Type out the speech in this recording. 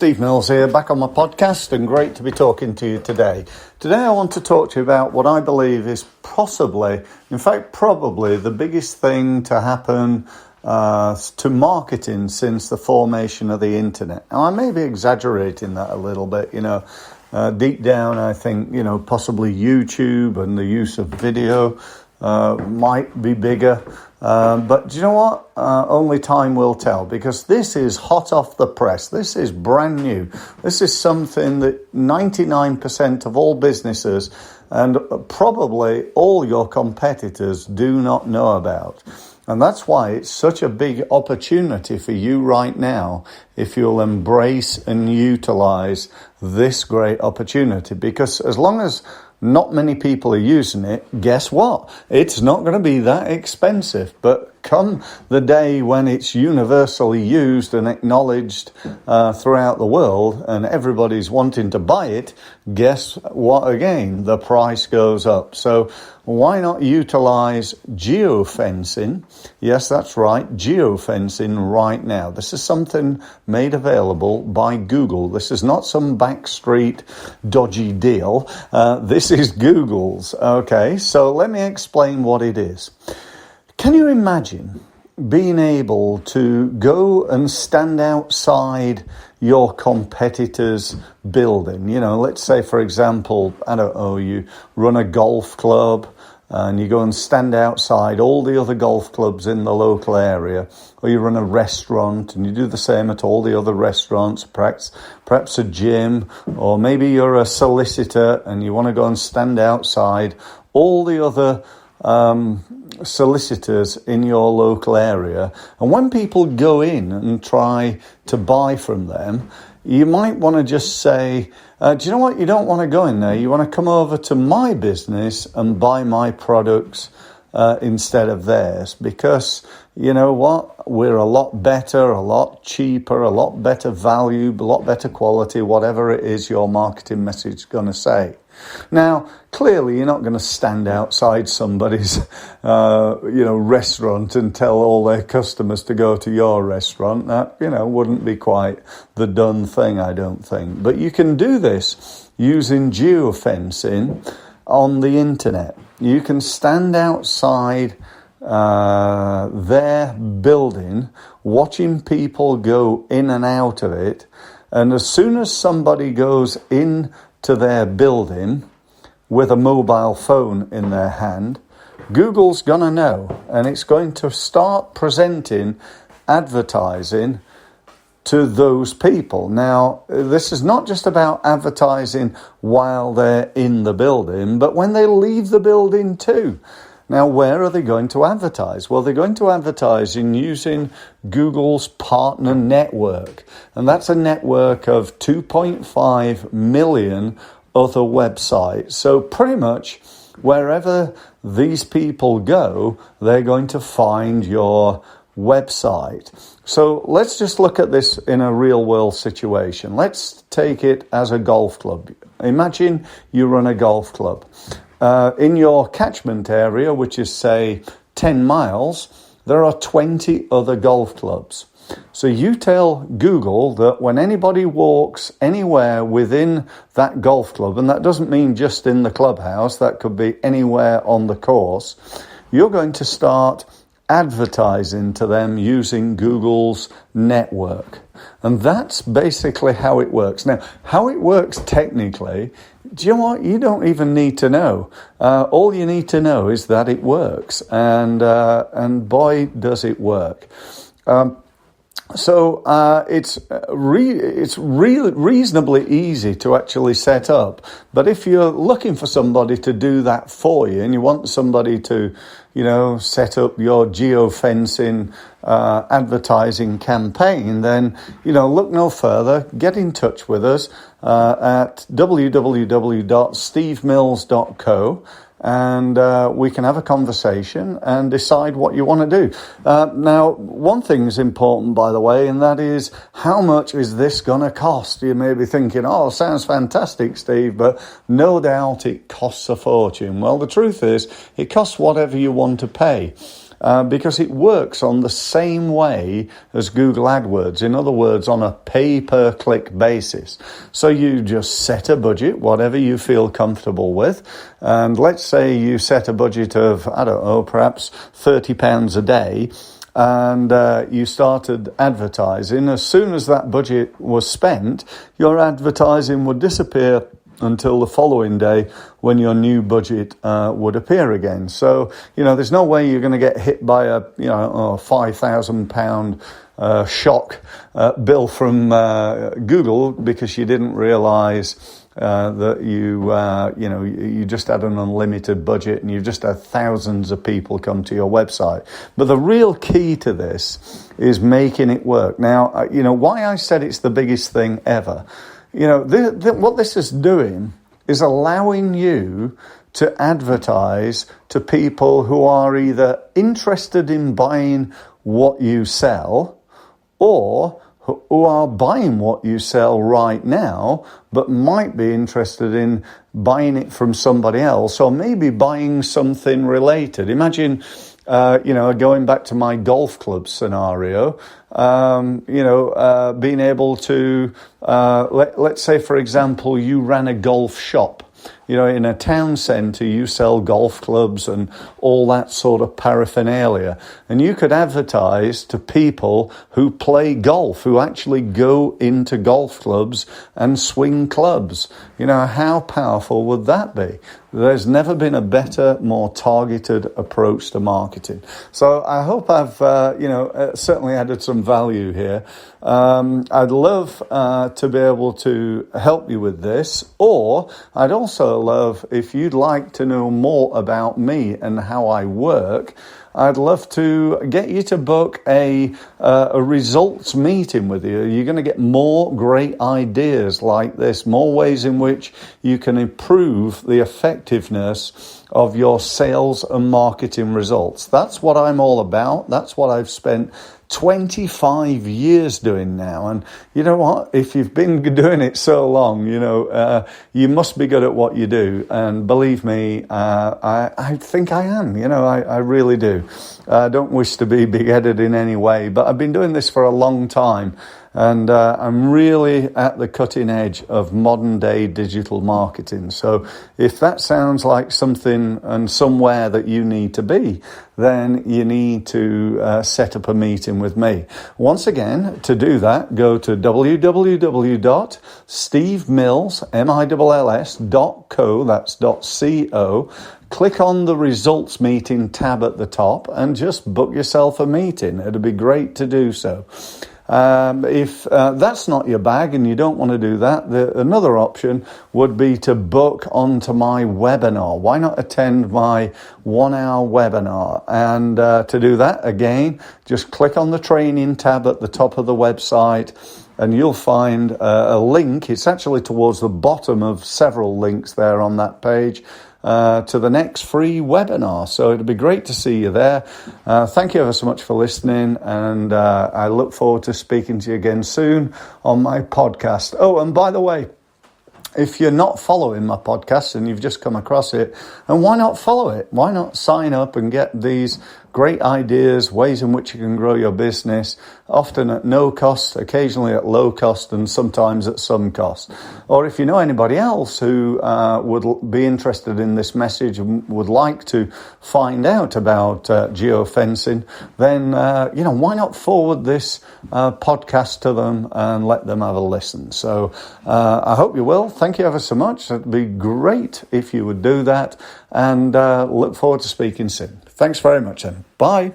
Steve Mills here, back on my podcast, and great to be talking to you today. Today I want to talk to you about what I believe is possibly, in fact probably, the biggest thing to happen to marketing since the formation of the internet. Now I may be exaggerating that a little bit, deep down I think, possibly YouTube and the use of video might be bigger. But do you know what? Only time will tell, because this is hot off the press. This is brand new. This is something that 99% of all businesses and probably all your competitors do not know about. And that's why it's such a big opportunity for you right now if you'll embrace and utilize this great opportunity. Because as long as not many people are using it, guess what? It's not going to be that expensive. But come the day when it's universally used and acknowledged throughout the world and everybody's wanting to buy it, guess what again? The price goes up. So why not utilize geofencing? Yes, that's right, geofencing right now. This is something made available by Google. This is not some backstreet dodgy deal. This is Google's. Okay, so let me explain what it is. Can you imagine being able to go and stand outside your competitor's building? Let's say, for example, you run a golf club and you go and stand outside all the other golf clubs in the local area, or you run a restaurant and you do the same at all the other restaurants, perhaps a gym, or maybe you're a solicitor and you want to go and stand outside all the other solicitors in your local area. And when people go in and try to buy from them, you might want to just say, do you know what? You don't want to go in there. You want to come over to my business and buy my products instead of theirs, because you know what? We're a lot better, a lot cheaper, a lot better value, a lot better quality, whatever it is your marketing message is going to say. Now, clearly, you're not going to stand outside somebody's, restaurant and tell all their customers to go to your restaurant. That, wouldn't be quite the done thing, I don't think. But you can do this using geofencing on the internet. You can stand outside their building, watching people go in and out of it, and as soon as somebody goes in to their building with a mobile phone in their hand, Google's going to know, and it's going to start presenting advertising to those people. Now, this is not just about advertising while they're in the building, but when they leave the building too. Now, where are they going to advertise? Well, they're going to advertise in using Google's partner network. And that's a network of 2.5 million other websites. So pretty much wherever these people go, they're going to find your website. So let's just look at this in a real world situation. Let's take it as a golf club. Imagine you run a golf club. In your catchment area, which is, say, 10 miles, there are 20 other golf clubs. So you tell Google that when anybody walks anywhere within that golf club, and that doesn't mean just in the clubhouse, that could be anywhere on the course, you're going to start advertising to them using Google's network. And that's basically how it works. Now, how it works technically, do you know what? You don't even need to know. All you need to know is that it works. And boy, does it work. So it's really reasonably easy to actually set up. But if you're looking for somebody to do that for you, and you want somebody to, set up your geofencing advertising campaign, then, look no further. Get in touch with us at www.stevemills.co. And we can have a conversation and decide what you want to do. Now, one thing is important, by the way, and that is, how much is this going to cost? You may be thinking, oh, sounds fantastic, Steve, but no doubt it costs a fortune. Well, the truth is, it costs whatever you want to pay. because it works on the same way as Google AdWords. In other words, on a pay-per-click basis. So you just set a budget, whatever you feel comfortable with. And let's say you set a budget of, I don't know, perhaps £30 a day. And you started advertising. As soon as that budget was spent, your advertising would disappear until the following day when your new budget would appear again. So, there's no way you're going to get hit by a £5,000 shock bill from Google because you didn't realize that you just had an unlimited budget and you just had thousands of people come to your website. But the real key to this is making it work. Now, why I said it's the biggest thing ever. What this is doing is allowing you to advertise to people who are either interested in buying what you sell or who are buying what you sell right now, but might be interested in buying it from somebody else or maybe buying something related. Imagine, going back to my golf club scenario, being able to, let's say, for example, you ran a golf shop. In a town centre, you sell golf clubs and all that sort of paraphernalia. And you could advertise to people who play golf, who actually go into golf clubs and swing clubs. How powerful would that be? There's never been a better, more targeted approach to marketing. So I hope I've, certainly added some value here. I'd love to be able to help you with this, or I'd also love, if you'd like to know more about me and how I work, I'd love to get you to book a results meeting with you. You're going to get more great ideas like this, more ways in which you can improve the effectiveness of your sales and marketing results. That's what I'm all about. That's what I've spent 25 years doing now. And you know what? If you've been doing it so long, you must be good at what you do. And believe me, I think I am. I really do. I don't wish to be big-headed in any way, but I've been doing this for a long time. And I'm really at the cutting edge of modern day digital marketing. So if that sounds like something and somewhere that you need to be, then you need to set up a meeting with me. Once again, to do that, go to www.stevemills.co, that's .co. Click on the results meeting tab at the top and just book yourself a meeting. It'd be great to do so. If that's not your bag and you don't want to do that, another option would be to book onto my webinar. Why not attend my 1-hour webinar? And to do that, again, just click on the training tab at the top of the website and you'll find a link. It's actually towards the bottom of several links there on that page. To the next free webinar. So it'd be great to see you there. Thank you ever so much for listening, and I look forward to speaking to you again soon on my podcast. Oh, and by the way, if you're not following my podcast and you've just come across it, and why not follow it? Why not sign up and get these great ideas, ways in which you can grow your business, often at no cost, occasionally at low cost, and sometimes at some cost. Or if you know anybody else who would be interested in this message and would like to find out about geofencing, then, why not forward this podcast to them and let them have a listen? So I hope you will. Thank you ever so much. It'd be great if you would do that, and look forward to speaking soon. Thanks very much, and bye.